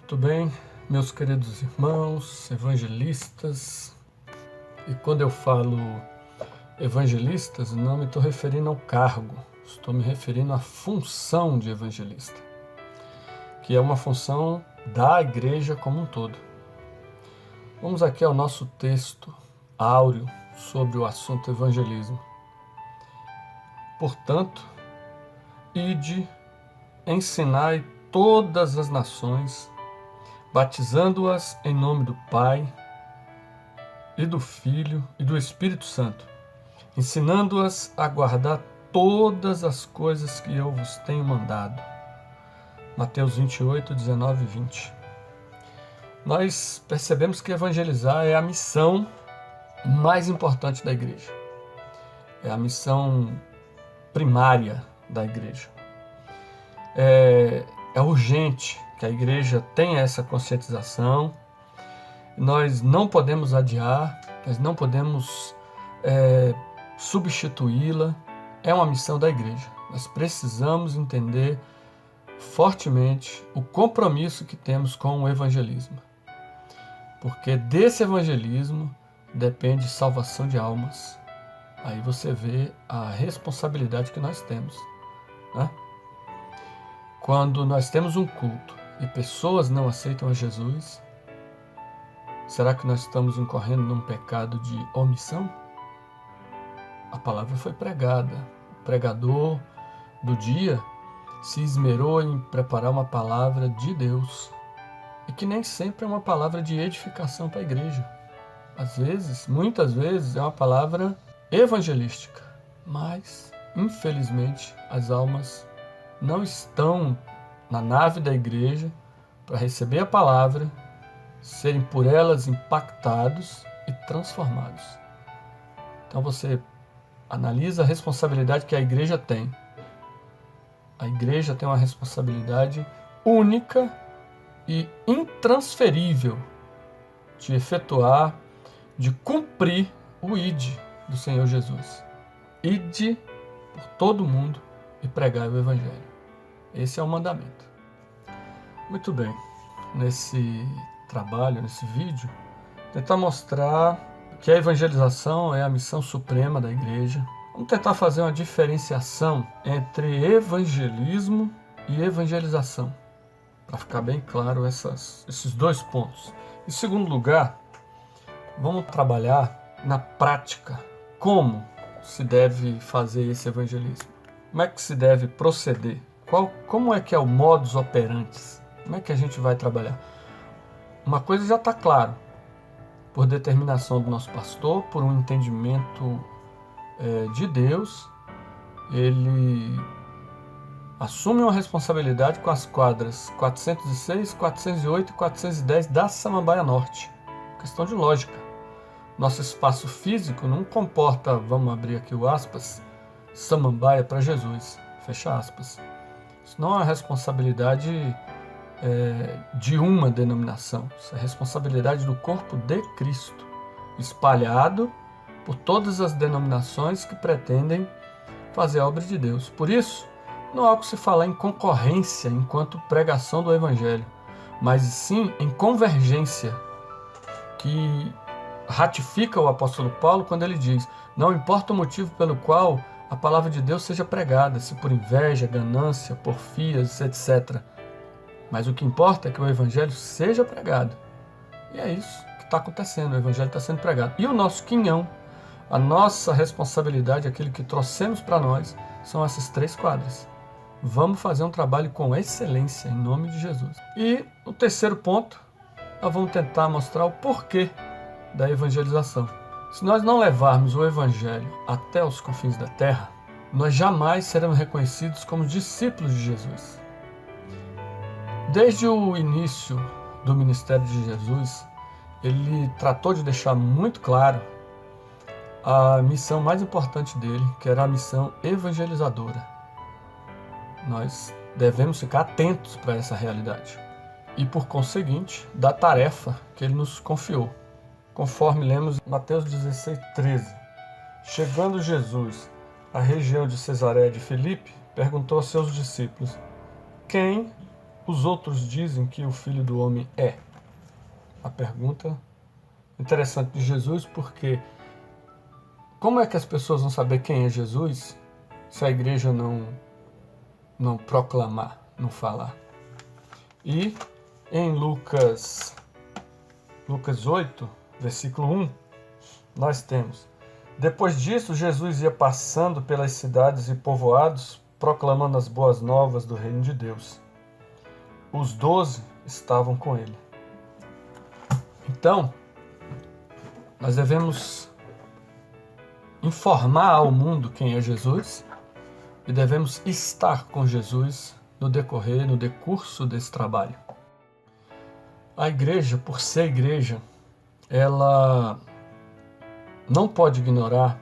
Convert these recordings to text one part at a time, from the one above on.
Tudo bem, meus queridos irmãos, evangelistas? E quando eu falo evangelistas, não me estou referindo ao cargo, estou me referindo à função de evangelista, que é uma função da igreja como um todo. Vamos aqui ao nosso texto áureo sobre o assunto evangelismo. Portanto, ide, ensinai todas as nações, batizando-as em nome do Pai, e do Filho e do Espírito Santo, ensinando-as a guardar todas as coisas que eu vos tenho mandado. Mateus 28, 19 e 20. Nós percebemos que evangelizar é a missão mais importante da igreja. É a missão primária da igreja. É urgente que a igreja tenha essa conscientização. Nós não podemos adiar, nós não podemos substituí-la. É uma missão da igreja. Nós precisamos entender fortemente o compromisso que temos com o evangelismo. Porque desse evangelismo depende salvação de almas. Aí você vê a responsabilidade que nós temos, né? Quando nós temos um culto e pessoas não aceitam a Jesus, será que nós estamos incorrendo num pecado de omissão? A palavra foi pregada. O pregador do dia se esmerou em preparar uma palavra de Deus. E que nem sempre é uma palavra de edificação para a igreja. Às vezes, muitas vezes, é uma palavra evangelística. Mas, infelizmente, as almas não estão na nave da igreja para receber a palavra, serem por elas impactados e transformados. Então você analisa a responsabilidade que a igreja tem. A igreja tem uma responsabilidade única e intransferível de efetuar, de cumprir o ID do Senhor Jesus. Ide por todo o mundo e pregai o Evangelho. Esse é o mandamento. Muito bem. Nesse trabalho, nesse vídeo, tentar mostrar que a evangelização é a missão suprema da igreja. Vamos tentar fazer uma diferenciação entre evangelismo e evangelização, para ficar bem claro esses dois pontos. Em segundo lugar, vamos trabalhar na prática como se deve fazer esse evangelismo. Como é que se deve proceder? Como é que é o modus operandi? Como é que a gente vai trabalhar? Uma coisa já está claro, por determinação do nosso pastor, por um entendimento de Deus, ele assume uma responsabilidade com as quadras 406, 408 e 410 da Samambaia Norte. Questão de lógica. Nosso espaço físico não comporta, vamos abrir aqui o aspas, Samambaia para Jesus, fecha aspas. Isso não é uma responsabilidade de uma denominação. Isso é responsabilidade do corpo de Cristo, espalhado por todas as denominações que pretendem fazer a obra de Deus. Por isso, não há o que se falar em concorrência enquanto pregação do Evangelho, mas sim em convergência, que ratifica o apóstolo Paulo quando ele diz: não importa o motivo pelo qual a palavra de Deus seja pregada, se por inveja, ganância, porfias, etc. Mas o que importa é que o Evangelho seja pregado. E é isso que está acontecendo, o Evangelho está sendo pregado. E o nosso quinhão, a nossa responsabilidade, aquilo que trouxemos para nós, são essas três quadras. Vamos fazer um trabalho com excelência, em nome de Jesus. E o terceiro ponto, nós vamos tentar mostrar o porquê da evangelização. Se nós não levarmos o Evangelho até os confins da terra, nós jamais seremos reconhecidos como discípulos de Jesus. Desde o início do ministério de Jesus, ele tratou de deixar muito claro a missão mais importante dele, que era a missão evangelizadora. Nós devemos ficar atentos para essa realidade e, por conseguinte, da tarefa que ele nos confiou. Conforme lemos em Mateus 16, 13. Chegando Jesus à região de Cesareia de Filipe, perguntou aos seus discípulos: quem os outros dizem que o Filho do Homem é? A pergunta interessante de Jesus, porque como é que as pessoas vão saber quem é Jesus se a igreja não proclamar, não falar? E em Lucas 8, versículo 1, nós temos: depois disso, Jesus ia passando pelas cidades e povoados, proclamando as boas novas do reino de Deus. Os 12 estavam com ele. Então, nós devemos informar ao mundo quem é Jesus e devemos estar com Jesus no decurso desse trabalho. A igreja, por ser igreja, ela não pode ignorar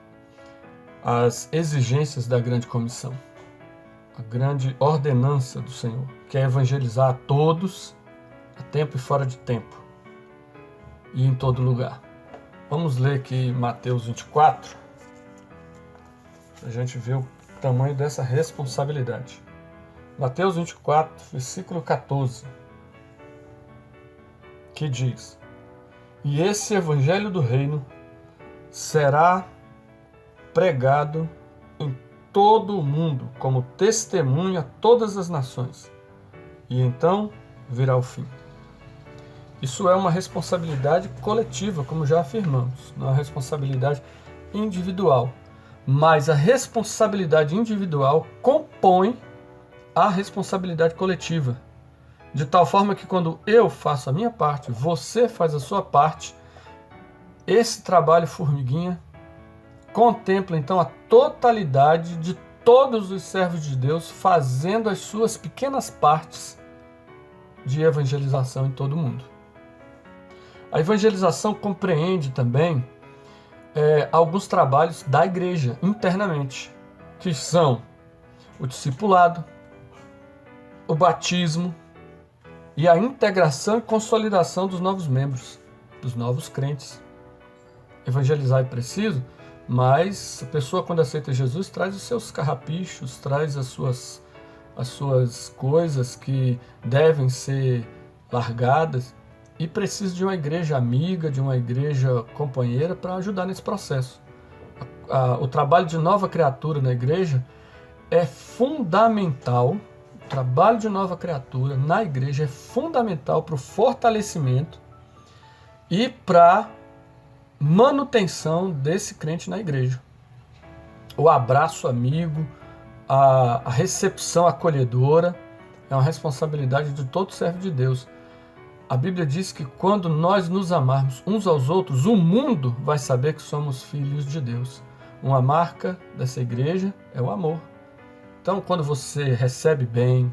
as exigências da grande comissão, a grande ordenança do Senhor, que é evangelizar a todos, a tempo e fora de tempo, e em todo lugar. Vamos ler aqui Mateus 24, para a gente ver o tamanho dessa responsabilidade. Mateus 24, versículo 14, que diz: e esse evangelho do reino será pregado em todo o mundo como testemunho a todas as nações, e então virá o fim. Isso é uma responsabilidade coletiva, como já afirmamos, não é uma responsabilidade individual. Mas a responsabilidade individual compõe a responsabilidade coletiva, de tal forma que quando eu faço a minha parte, você faz a sua parte, esse trabalho formiguinha contempla então a totalidade de todos os servos de Deus fazendo as suas pequenas partes de evangelização em todo o mundo. A evangelização compreende também alguns trabalhos da igreja internamente, que são o discipulado, o batismo e a integração e consolidação dos novos membros, dos novos crentes. Evangelizar é preciso, mas a pessoa, quando aceita Jesus, traz os seus carrapichos, traz as suas coisas que devem ser largadas, e precisa de uma igreja amiga, de uma igreja companheira para ajudar nesse processo. O trabalho de nova criatura na igreja é fundamental. O trabalho de nova criatura na igreja é fundamental para o fortalecimento e para manutenção desse crente na igreja. O abraço amigo, a recepção acolhedora é uma responsabilidade de todo servo de Deus. A Bíblia diz que quando nós nos amarmos uns aos outros, o mundo vai saber que somos filhos de Deus. Uma marca dessa igreja é o amor. Então, quando você recebe bem,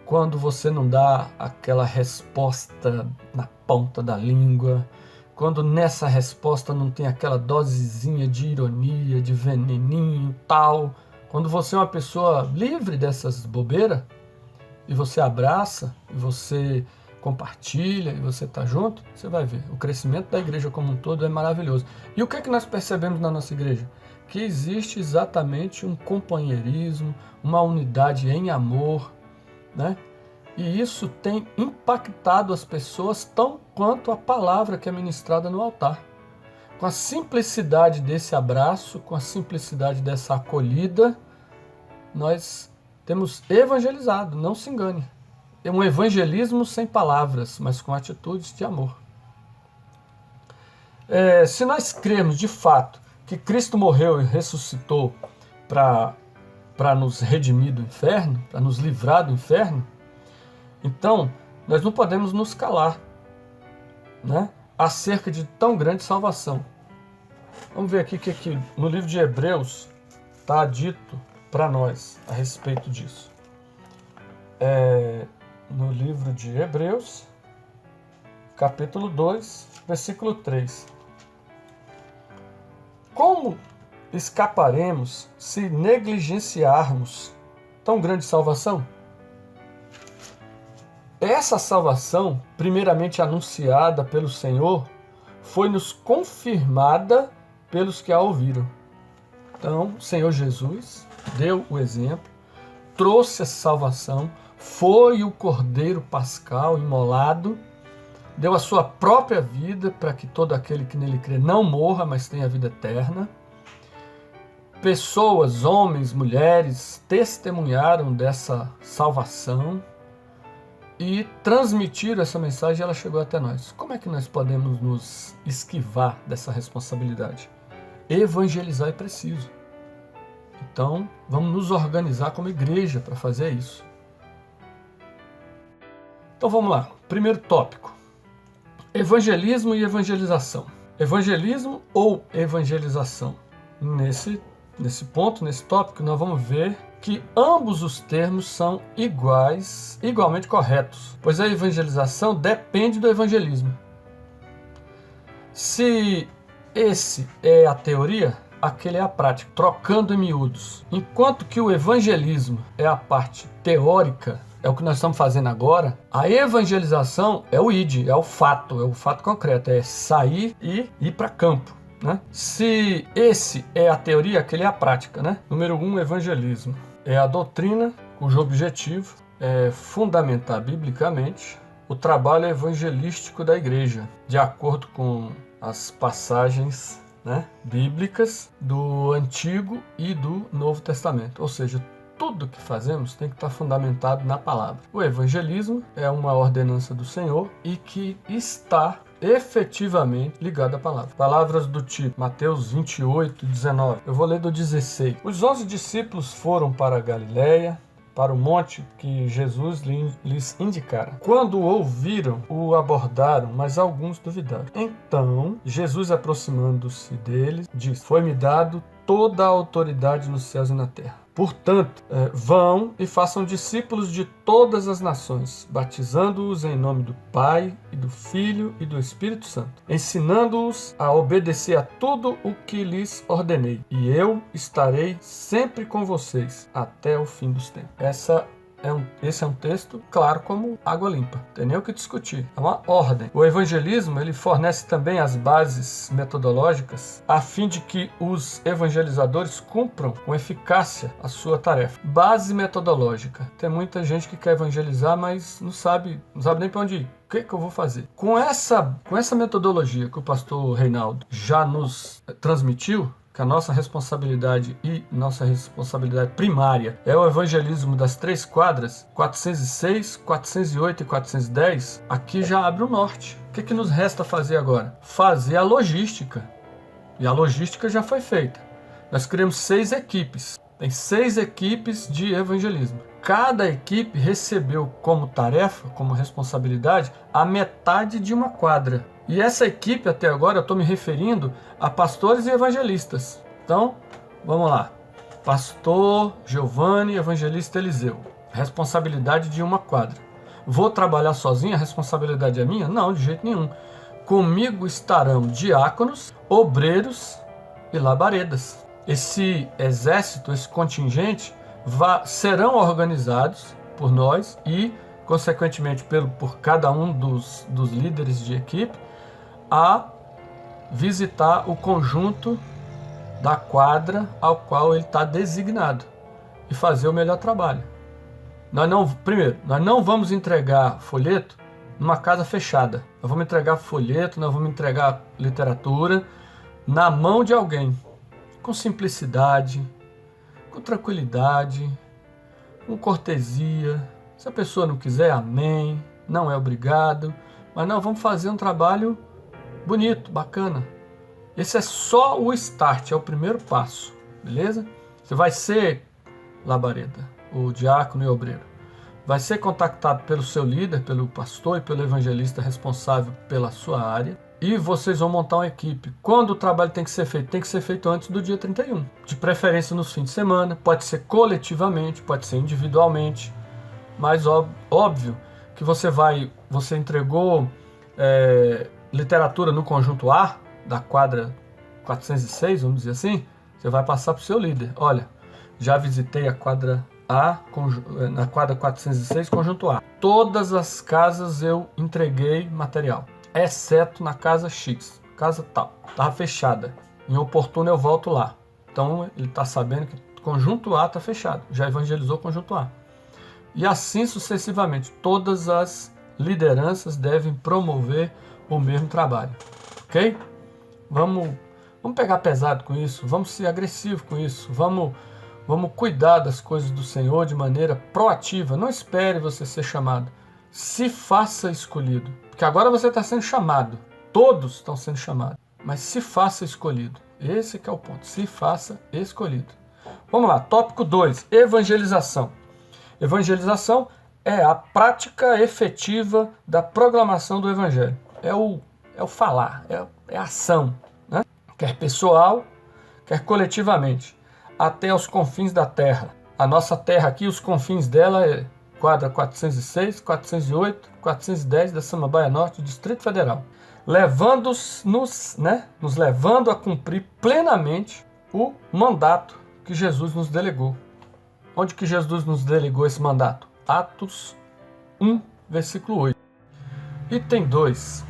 quando você não dá aquela resposta na ponta da língua, quando nessa resposta não tem aquela dosezinha de ironia, de veneninho e tal, quando você é uma pessoa livre dessas bobeiras, e você abraça, e você compartilha, e você está junto, você vai ver. O crescimento da igreja como um todo é maravilhoso. E o que é que nós percebemos na nossa igreja? Que existe exatamente um companheirismo, uma unidade em amor, né? E isso tem impactado as pessoas tão quanto a palavra que é ministrada no altar. Com a simplicidade desse abraço, com a simplicidade dessa acolhida, nós temos evangelizado, não se engane. É um evangelismo sem palavras, mas com atitudes de amor. Se nós cremos de fato que Cristo morreu e ressuscitou para nos redimir do inferno, para nos livrar do inferno, então nós não podemos nos calar, né, acerca de tão grande salvação. Vamos ver aqui que no livro de Hebreus está dito para nós a respeito disso. No livro de Hebreus, capítulo 2, versículo 3. Como escaparemos se negligenciarmos tão grande salvação? Essa salvação, primeiramente anunciada pelo Senhor, foi-nos confirmada pelos que a ouviram. Então, o Senhor Jesus deu o exemplo, trouxe a salvação, foi o Cordeiro Pascal imolado, deu a sua própria vida para que todo aquele que nele crê não morra, mas tenha vida eterna. Pessoas, homens, mulheres, testemunharam dessa salvação e transmitiram essa mensagem e ela chegou até nós. Como é que nós podemos nos esquivar dessa responsabilidade? Evangelizar é preciso. Então, vamos nos organizar como igreja para fazer isso. Então vamos lá. Primeiro tópico. Evangelismo e evangelização. Evangelismo ou evangelização? Nesse ponto, nesse tópico, nós vamos ver que ambos os termos são igualmente corretos, pois a evangelização depende do evangelismo. Se esse é a teoria, aquele é a prática, trocando em miúdos. Enquanto que o evangelismo é a parte teórica, é o que nós estamos fazendo agora, a evangelização é o id, é o fato concreto, é sair e ir para campo. Né? Se esse é a teoria, aquele é a prática. Né? Número 1, evangelismo. É a doutrina cujo objetivo é fundamentar biblicamente o trabalho evangelístico da igreja, de acordo com as passagens, né, bíblicas do Antigo e do Novo Testamento. Ou seja, tudo que fazemos tem que estar fundamentado na palavra. O evangelismo é uma ordenança do Senhor e que está efetivamente ligado à palavra. Palavras do tipo Mateus 28, 19. Eu vou ler do 16. Os 11 discípulos foram para a Galiléia, para o monte que Jesus lhes indicara. Quando o ouviram, o abordaram, mas alguns duvidaram. Então, Jesus, aproximando-se deles, disse: Foi-me dado toda a autoridade nos céus e na terra. Portanto, vão e façam discípulos de todas as nações, batizando-os em nome do Pai, e do Filho e do Espírito Santo, ensinando-os a obedecer a tudo o que lhes ordenei. E eu estarei sempre com vocês até o fim dos tempos. Esse é um texto claro como água limpa, não tem nem o que discutir, é uma ordem. O evangelismo ele fornece também as bases metodológicas a fim de que os evangelizadores cumpram com eficácia a sua tarefa. Base metodológica, tem muita gente que quer evangelizar, mas não sabe nem para onde ir. O que eu vou fazer? Com essa metodologia que o pastor Reinaldo já nos transmitiu, que a nossa responsabilidade primária é o evangelismo das 3 quadras, 406, 408 e 410, aqui já abre o norte. O que nos resta fazer agora? Fazer a logística. E a logística já foi feita. Nós criamos 6 equipes. Tem 6 equipes de evangelismo. Cada equipe recebeu como tarefa, como responsabilidade, a metade de uma quadra. E essa equipe, até agora, eu estou me referindo a pastores e evangelistas. Então, vamos lá. Pastor Giovanni, evangelista Eliseu. Responsabilidade de uma quadra. Vou trabalhar sozinho? A responsabilidade é minha? Não, de jeito nenhum. Comigo estarão diáconos, obreiros e labaredas. Esse exército, esse contingente, serão organizados por nós e, consequentemente, por cada um dos líderes de equipe, a visitar o conjunto da quadra ao qual ele está designado e fazer o melhor trabalho. Nós não vamos entregar folheto numa casa fechada. Nós vamos entregar folheto, nós vamos entregar literatura na mão de alguém, com simplicidade, com tranquilidade, com cortesia. Se a pessoa não quiser, amém, não é obrigado, mas nós vamos fazer um trabalho bonito, bacana. Esse é só o start, é o primeiro passo, beleza? Você vai ser labareda, o diácono e o obreiro. Vai ser contactado pelo seu líder, pelo pastor e pelo evangelista responsável pela sua área. E vocês vão montar uma equipe. Quando o trabalho tem que ser feito? Tem que ser feito antes do dia 31. De preferência nos fins de semana. Pode ser coletivamente, pode ser individualmente. Mas óbvio que você entregou literatura no conjunto A, da quadra 406, vamos dizer assim, você vai passar para o seu líder. Olha, já visitei a quadra A, na quadra 406, conjunto A. Todas as casas eu entreguei material, exceto na casa X, casa tal, estava fechada. Em oportuno eu volto lá. Então ele está sabendo que conjunto A está fechado, já evangelizou conjunto A. E assim sucessivamente. Todas as lideranças devem promover o mesmo trabalho. Ok? Vamos pegar pesado com isso, vamos ser agressivo com isso, vamos cuidar das coisas do Senhor de maneira proativa. Não espere você ser chamado. Se faça escolhido. Porque agora você está sendo chamado. Todos estão sendo chamados. Mas se faça escolhido. Esse que é o ponto. Se faça escolhido. Vamos lá. Tópico 2. Evangelização. Evangelização é a prática efetiva da proclamação do Evangelho. É o falar, é a ação. Né? Quer pessoal, quer coletivamente. Até aos confins da terra. A nossa terra aqui, os confins dela é quadra 406, 408, 410 da Samambaia Norte, Distrito Federal. Nos levando a cumprir plenamente o mandato que Jesus nos delegou. Onde que Jesus nos delegou esse mandato? Atos 1, versículo 8. Item 2.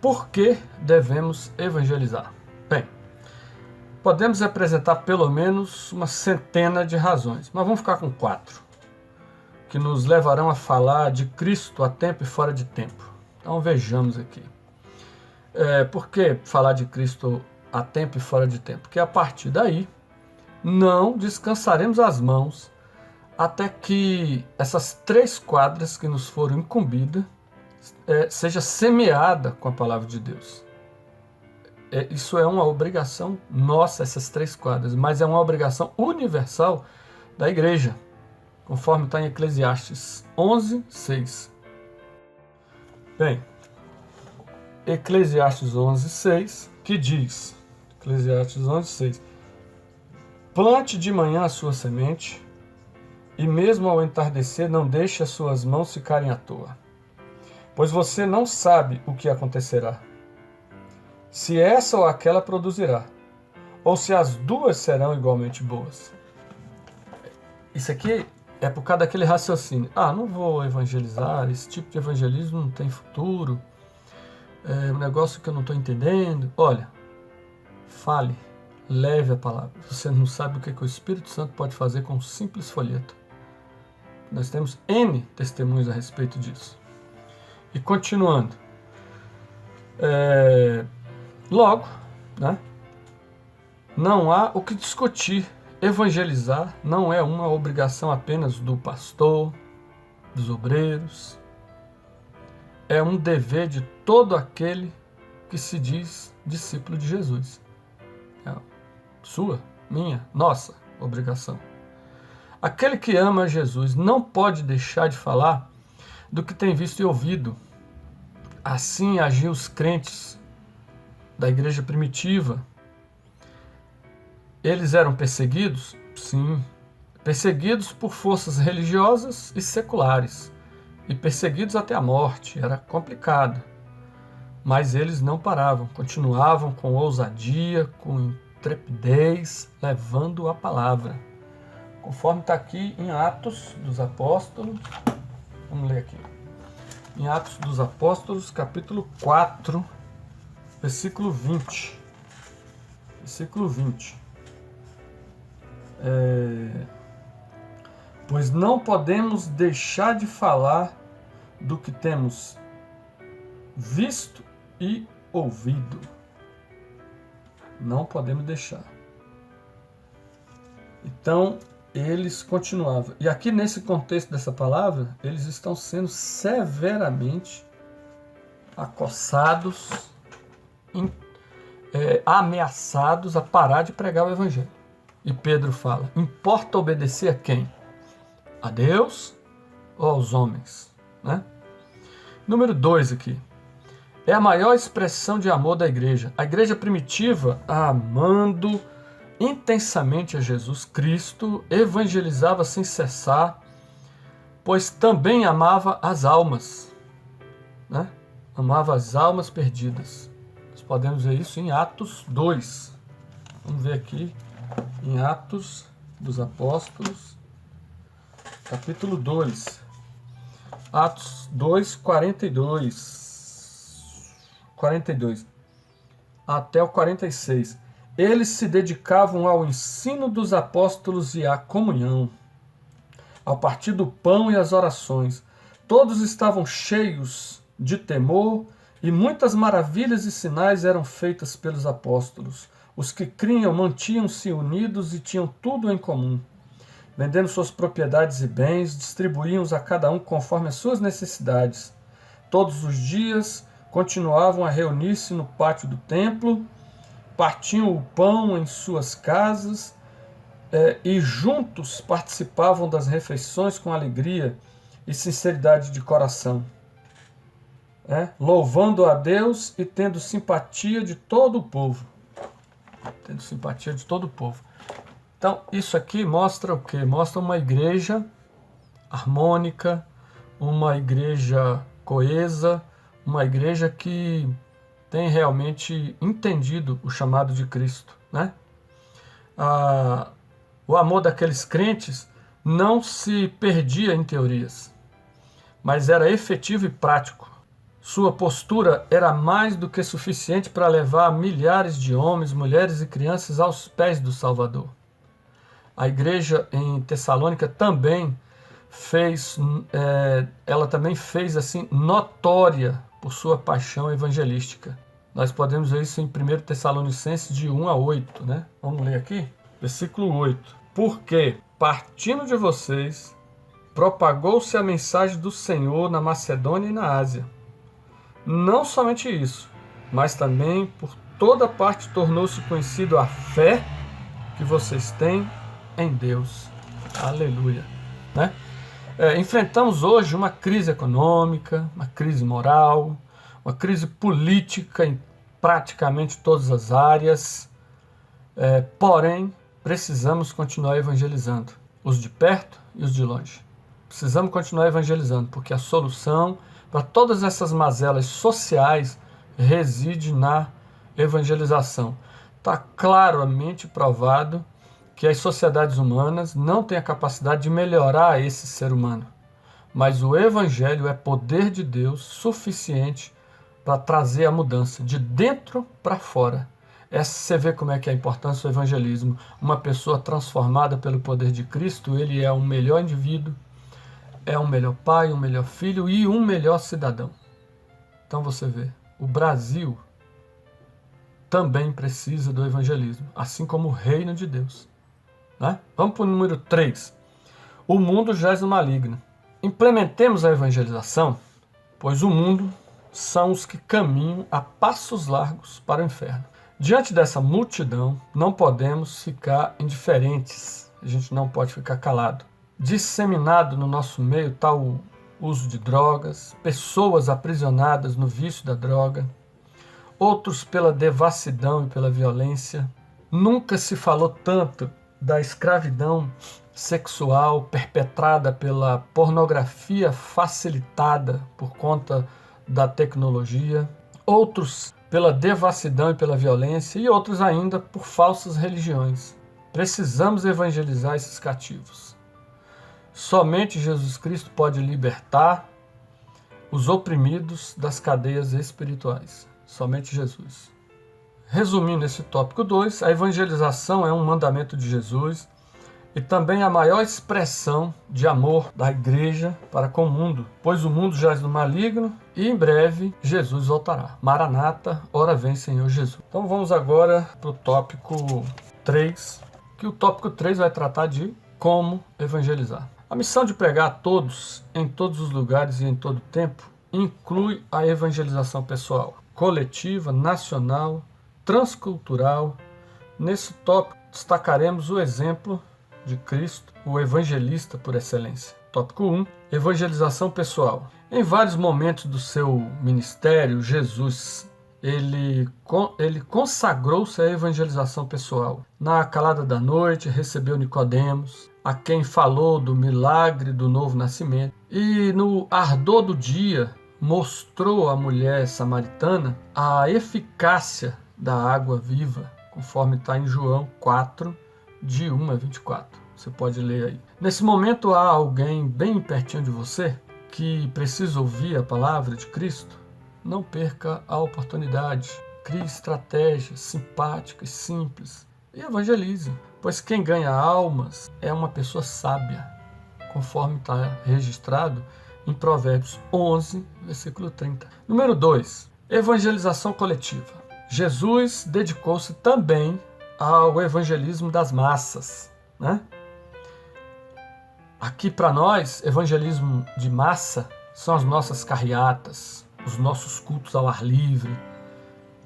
Por que devemos evangelizar? Bem, podemos apresentar pelo menos uma centena de razões, mas vamos ficar com 4, que nos levarão a falar de Cristo a tempo e fora de tempo. Então vejamos aqui. Por que falar de Cristo a tempo e fora de tempo? Porque a partir daí não descansaremos as mãos até que essas 3 quadras que nos foram incumbidas seja semeada com a palavra de Deus. Isso é uma obrigação nossa, essas 3 quadras, mas é uma obrigação universal da igreja, conforme está em Eclesiastes 11, 6. Bem, Eclesiastes 11, 6, que diz, Eclesiastes 11, 6, plante de manhã a sua semente, e mesmo ao entardecer não deixe as suas mãos ficarem à toa, pois você não sabe o que acontecerá, se essa ou aquela produzirá, ou se as duas serão igualmente boas. Isso aqui é por causa daquele raciocínio. Não vou evangelizar, esse tipo de evangelismo não tem futuro, é um negócio que eu não estou entendendo. Olha, fale, leve a palavra. Você não sabe o que o Espírito Santo pode fazer com um simples folheto. Nós temos N testemunhos a respeito disso. E continuando. Logo, né, não há o que discutir. Evangelizar não é uma obrigação apenas do pastor, dos obreiros. É um dever de todo aquele que se diz discípulo de Jesus. É sua, minha, nossa obrigação. Aquele que ama Jesus não pode deixar de falar do que tem visto e ouvido. Assim agiam os crentes da igreja primitiva. Eles eram perseguidos? Sim. Perseguidos por forças religiosas e seculares. E perseguidos até a morte. Era complicado. Mas eles não paravam. Continuavam com ousadia, com intrepidez, levando a palavra. Conforme está aqui em Atos dos Apóstolos. Vamos ler aqui. Em Atos dos Apóstolos, capítulo 4, versículo 20. Versículo 20. Pois não podemos deixar de falar do que temos visto e ouvido. Não podemos deixar. Então, eles continuavam. E aqui nesse contexto dessa palavra, eles estão sendo severamente acossados, ameaçados a parar de pregar o Evangelho. E Pedro fala, importa obedecer a quem? A Deus ou aos homens? Né? Número 2 aqui. É a maior expressão de amor da igreja. A igreja primitiva, amando intensamente a Jesus Cristo, evangelizava sem cessar, pois também amava as almas, né? Amava as almas perdidas. Nós podemos ver isso em Atos 2. Vamos ver aqui em Atos dos Apóstolos, capítulo 2. Atos 2, 42 até o 46. Eles se dedicavam ao ensino dos apóstolos e à comunhão, ao partir do pão e as orações. Todos estavam cheios de temor e muitas maravilhas e sinais eram feitas pelos apóstolos. Os que criam mantinham-se unidos e tinham tudo em comum. Vendendo suas propriedades e bens, distribuíam-os a cada um conforme as suas necessidades. Todos os dias continuavam a reunir-se no pátio do templo, partiam o pão em suas casas e juntos participavam das refeições com alegria e sinceridade de coração, louvando a Deus e tendo simpatia de todo o povo. Tendo simpatia de todo o povo. Então, isso aqui mostra o quê? Mostra uma igreja harmônica, uma igreja coesa, uma igreja que tem realmente entendido o chamado de Cristo, né? O amor daqueles crentes não se perdia em teorias, mas era efetivo e prático. Sua postura era mais do que suficiente para levar milhares de homens, mulheres e crianças aos pés do Salvador. A igreja em Tessalônica também fez assim notória por sua paixão evangelística. Nós podemos ver isso em 1 Tessalonicenses de 1 a 8, né? Vamos ler aqui? Versículo 8. Porque, partindo de vocês, propagou-se a mensagem do Senhor na Macedônia e na Ásia. Não somente isso, mas também por toda parte tornou-se conhecido a fé que vocês têm em Deus. Aleluia. Né? Enfrentamos hoje uma crise econômica, uma crise moral, uma crise política em praticamente todas as áreas. Porém, precisamos continuar evangelizando, os de perto e os de longe. Precisamos continuar evangelizando, porque a solução para todas essas mazelas sociais reside na evangelização. Está claramente provado que as sociedades humanas não têm a capacidade de melhorar esse ser humano. Mas o Evangelho é poder de Deus suficiente para trazer a mudança de dentro para fora. Você vê como é que é a importância do evangelismo. Uma pessoa transformada pelo poder de Cristo, ele é um melhor indivíduo, é um melhor pai, um melhor filho e um melhor cidadão. Então você vê, o Brasil também precisa do evangelismo, assim como o reino de Deus. Né? Vamos para o número 3. O mundo jaz no maligno. Implementemos a evangelização, pois o mundo são os que caminham a passos largos para o inferno. Diante dessa multidão, não podemos ficar indiferentes. A gente não pode ficar calado. Disseminado no nosso meio está o uso de drogas, pessoas aprisionadas no vício da droga, outros pela devassidão e pela violência. Nunca se falou tanto da escravidão sexual perpetrada pela pornografia facilitada por conta da tecnologia, outros pela devassidão e pela violência e outros ainda por falsas religiões. Precisamos evangelizar esses cativos. Somente Jesus Cristo pode libertar os oprimidos das cadeias espirituais. Somente Jesus. Resumindo esse tópico 2, a evangelização é um mandamento de Jesus e também a maior expressão de amor da igreja para com o mundo, pois o mundo jaz no maligno e em breve Jesus voltará. Maranata, ora vem Senhor Jesus. Então vamos agora para o tópico 3, que o tópico 3 vai tratar de como evangelizar. A missão de pregar a todos, em todos os lugares e em todo tempo, inclui a evangelização pessoal, coletiva, nacional, transcultural. Nesse tópico destacaremos o exemplo de Cristo, o evangelista por excelência. Tópico 1. Evangelização pessoal. Em vários momentos do seu ministério, Jesus ele consagrou-se à evangelização pessoal. Na calada da noite, recebeu Nicodemos, a quem falou do milagre do novo nascimento. E no ardor do dia, mostrou à mulher samaritana a eficácia da água viva, conforme está em João 4, de 1 a 24. Você pode ler aí. Nesse momento há alguém bem pertinho de você que precisa ouvir a palavra de Cristo? Não perca a oportunidade. Crie estratégias simpáticas, simples e evangelize. Pois quem ganha almas é uma pessoa sábia, conforme está registrado em Provérbios 11, versículo 30. Número 2, evangelização coletiva. Jesus dedicou-se também ao evangelismo das massas, né? Aqui para nós, evangelismo de massa são as nossas carreatas, os nossos cultos ao ar livre.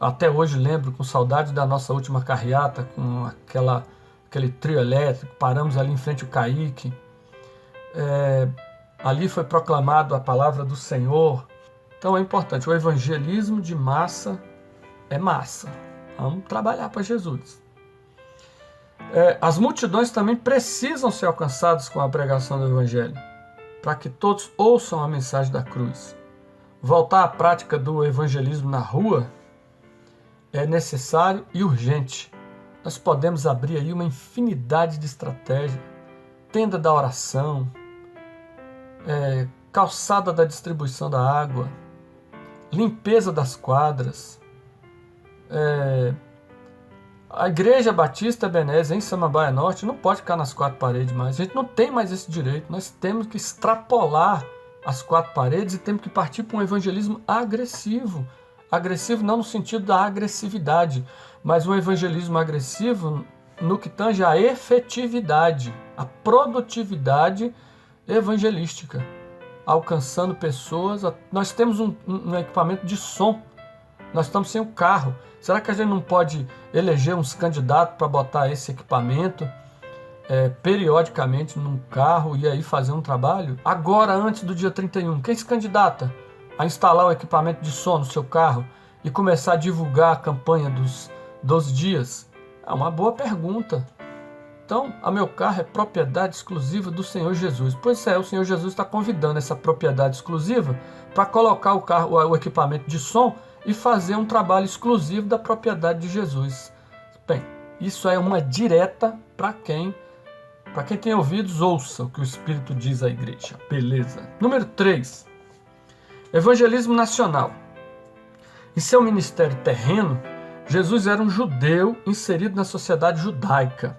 Até hoje lembro com saudade da nossa última carreata, com aquele trio elétrico, paramos ali em frente ao Caique. Ali foi proclamado a palavra do Senhor. Então é importante, o evangelismo de massa é massa. Vamos trabalhar para Jesus. As multidões também precisam ser alcançadas com a pregação do Evangelho, para que todos ouçam a mensagem da cruz. Voltar à prática do evangelismo na rua é necessário e urgente. Nós podemos abrir aí uma infinidade de estratégias. Tenda da oração, calçada da distribuição da água, limpeza das quadras. A Igreja Batista Ebenezer em Samambaia Norte não pode ficar nas quatro paredes mais. A gente não tem mais esse direito. Nós temos que extrapolar as quatro paredes e temos que partir para um evangelismo agressivo. Agressivo não no sentido da agressividade, mas um evangelismo agressivo no que tange a efetividade, a produtividade evangelística, alcançando pessoas. Nós temos um equipamento de som. Nós estamos sem o carro. Será que a gente não pode eleger uns candidatos para botar esse equipamento periodicamente num carro e aí fazer um trabalho? Agora, antes do dia 31, quem se candidata a instalar o equipamento de som no seu carro e começar a divulgar a campanha dos 12 dias? É uma boa pergunta. Então, a meu carro é propriedade exclusiva do Senhor Jesus. Pois é, o Senhor Jesus está convidando essa propriedade exclusiva para colocar o equipamento de som e fazer um trabalho exclusivo da propriedade de Jesus. Bem, isso é uma direta para quem tem ouvidos, ouça o que o Espírito diz à igreja. Beleza. Número 3. Evangelismo nacional. Em seu ministério terreno, Jesus era um judeu inserido na sociedade judaica,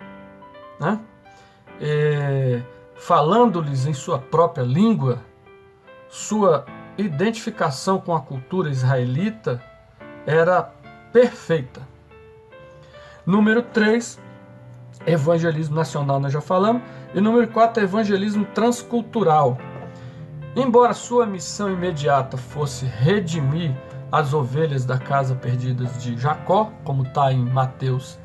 né? Falando-lhes em sua própria língua, sua identificação com a cultura israelita era perfeita. Número 3, evangelismo nacional, nós já falamos. E número 4, evangelismo transcultural. Embora sua missão imediata fosse redimir as ovelhas da casa perdidas de Jacó, como está em Mateus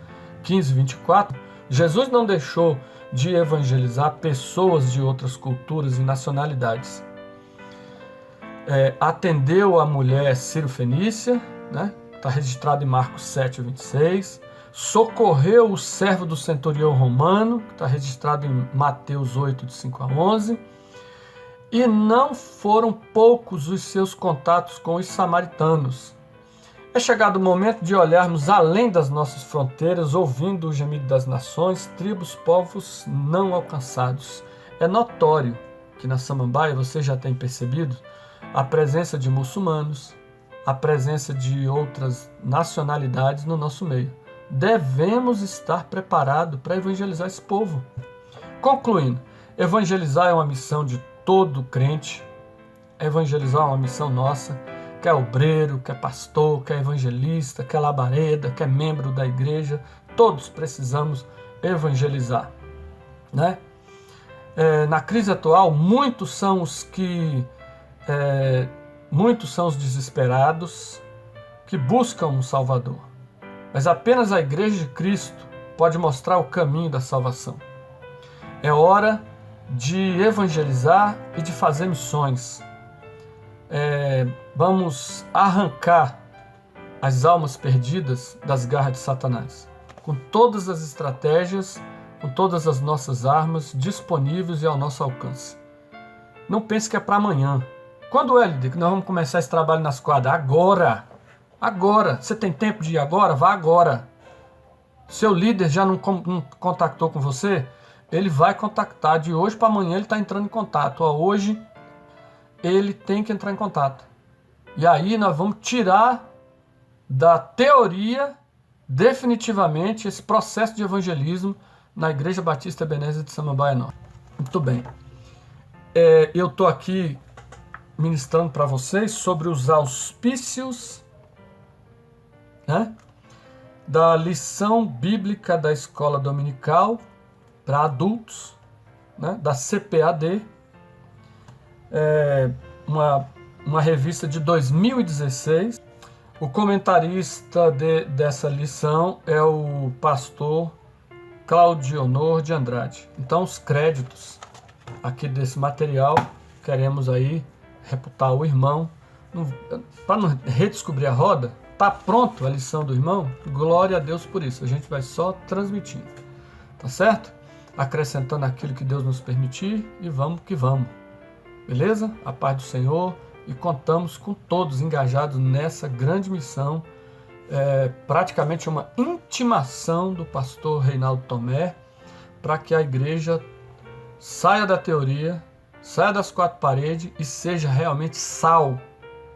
15, 24, Jesus não deixou de evangelizar pessoas de outras culturas e nacionalidades. Atendeu a mulher Ciro-Fenícia, né? Está registrado em Marcos 7, 26. Socorreu o servo do centurião romano, que está registrado em Mateus 8, de 5 a 11. E não foram poucos os seus contatos com os samaritanos. É chegado o momento de olharmos além das nossas fronteiras, ouvindo o gemido das nações, tribos, povos não alcançados. É notório que na Samambaia, você já tem percebido, a presença de muçulmanos, a presença de outras nacionalidades no nosso meio. Devemos estar preparados para evangelizar esse povo. Concluindo, evangelizar é uma missão de todo crente. Evangelizar é uma missão nossa. Quer obreiro, quer pastor, quer evangelista, quer labareda, quer membro da igreja. Todos precisamos evangelizar, né? Na crise atual, muitos são os desesperados que buscam um Salvador. Mas apenas a Igreja de Cristo pode mostrar o caminho da salvação. É hora de evangelizar e de fazer missões. Vamos arrancar as almas perdidas das garras de Satanás, com todas as estratégias, com todas as nossas armas disponíveis e ao nosso alcance. Não pense que é para amanhã. Quando é, líder, que nós vamos começar esse trabalho nas quadras? Agora! Agora! Você tem tempo de ir agora? Vá agora! Seu líder já não contactou com você? Ele vai contactar. De hoje para amanhã ele está entrando em contato. Hoje ele tem que entrar em contato. E aí nós vamos tirar da teoria definitivamente esse processo de evangelismo na Igreja Batista Ebenezer de Samambaia Norte. Muito bem. eu estou aqui ministrando para vocês sobre os auspícios, né, da lição bíblica da escola dominical para adultos, né, da CPAD, uma revista de 2016. O comentarista dessa lição é o pastor Claudionor de Andrade. Então, os créditos aqui desse material, queremos aí reputar o irmão, para não redescobrir a roda. Tá pronto a lição do irmão? Glória a Deus por isso, a gente vai só transmitindo, tá certo? Acrescentando aquilo que Deus nos permitir e vamos que vamos, beleza? A paz do Senhor, e contamos com todos engajados nessa grande missão, praticamente uma intimação do pastor Reinaldo Tomé, para que a igreja saia da teoria, saia das quatro paredes e seja realmente sal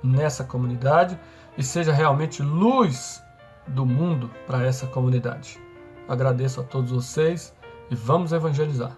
nessa comunidade e seja realmente luz do mundo para essa comunidade. Agradeço a todos vocês e vamos evangelizar.